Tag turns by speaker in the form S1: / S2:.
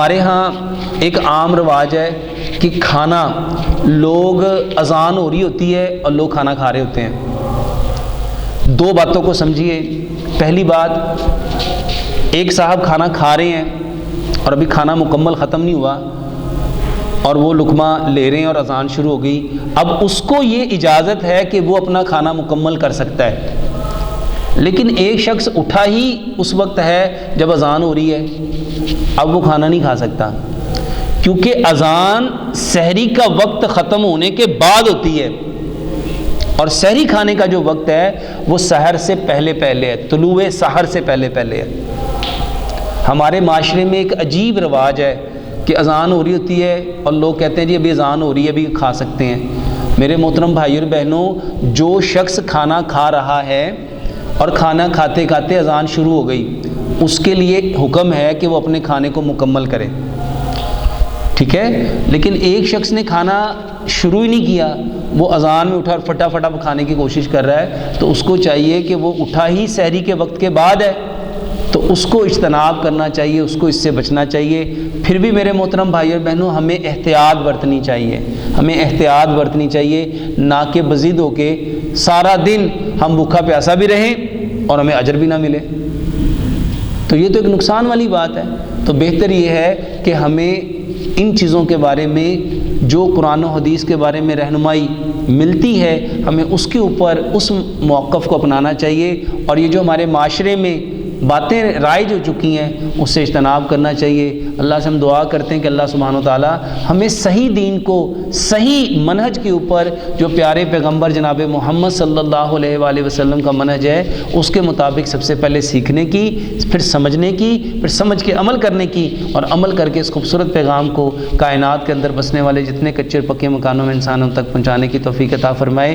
S1: ہمارے ہاں ایک عام رواج ہے کہ کھانا لوگ اذان ہو رہی ہوتی ہے اور لوگ کھانا کھا رہے ہوتے ہیں۔ دو باتوں کو سمجھیے۔ پہلی بات، ایک صاحب کھانا کھا رہے ہیں اور ابھی کھانا مکمل ختم نہیں ہوا اور وہ لقمہ لے رہے ہیں اور اذان شروع ہو گئی۔ اب اس کو یہ اجازت ہے کہ وہ اپنا کھانا مکمل کر سکتا ہے، لیکن ایک شخص اٹھا ہی اس وقت ہے جب اذان ہو رہی ہے، اب وہ کھانا نہیں کھا سکتا، کیونکہ اذان سحری کا وقت ختم ہونے کے بعد ہوتی ہے، اور سحری کھانے کا جو وقت ہے وہ سحر سے پہلے ہے، طلوع سحر سے پہلے ہے۔ ہمارے معاشرے میں ایک عجیب رواج ہے کہ اذان ہو رہی ہوتی ہے اور لوگ کہتے ہیں جی ابھی اذان ہو رہی ہے، ابھی کھا سکتے ہیں۔ میرے محترم بھائی اور بہنوں، جو شخص کھانا کھا رہا ہے اور کھانا کھاتے کھاتے اذان شروع ہو گئی، اس کے لیے حکم ہے کہ وہ اپنے کھانے کو مکمل کرے، ٹھیک ہے؟ لیکن ایک شخص نے کھانا شروع ہی نہیں کیا، وہ اذان میں اٹھا اور فٹافٹ کھانے کی کوشش کر رہا ہے، تو اس کو چاہیے کہ وہ اٹھا ہی سحری کے وقت کے بعد ہے، تو اس کو اجتناب کرنا چاہیے، اس کو اس سے بچنا چاہیے۔ پھر بھی میرے محترم بھائی اور بہنوں، ہمیں احتیاط برتنی چاہیے، نہ کہ بضد ہو کے سارا دن ہم بھوکا پیاسا بھی رہیں اور ہمیں اجر بھی نہ ملے، تو یہ تو ایک نقصان والی بات ہے۔ تو بہتر یہ ہے کہ ہمیں ان چیزوں کے بارے میں جو قرآن و حدیث کے بارے میں رہنمائی ملتی ہے، ہمیں اس کے اوپر اس موقف کو اپنانا چاہیے، اور یہ جو ہمارے معاشرے میں باتیں رائج ہو چکی ہیں اس سے اجتناب کرنا چاہیے۔ اللہ سے ہم دعا کرتے ہیں کہ اللہ سبحانہ و تعالی ہمیں صحیح دین کو، صحیح منہج کے اوپر جو پیارے پیغمبر جناب محمد صلی اللہ علیہ وآلہ وسلم کا منہج ہے اس کے مطابق سب سے پہلے سیکھنے کی، پھر سمجھنے کی، پھر سمجھ کے عمل کرنے کی، اور عمل کر کے اس خوبصورت پیغام کو کائنات کے اندر بسنے والے جتنے کچے اور پکے مکانوں میں انسانوں تک پہنچانے کی توفیق عطا فرمائے۔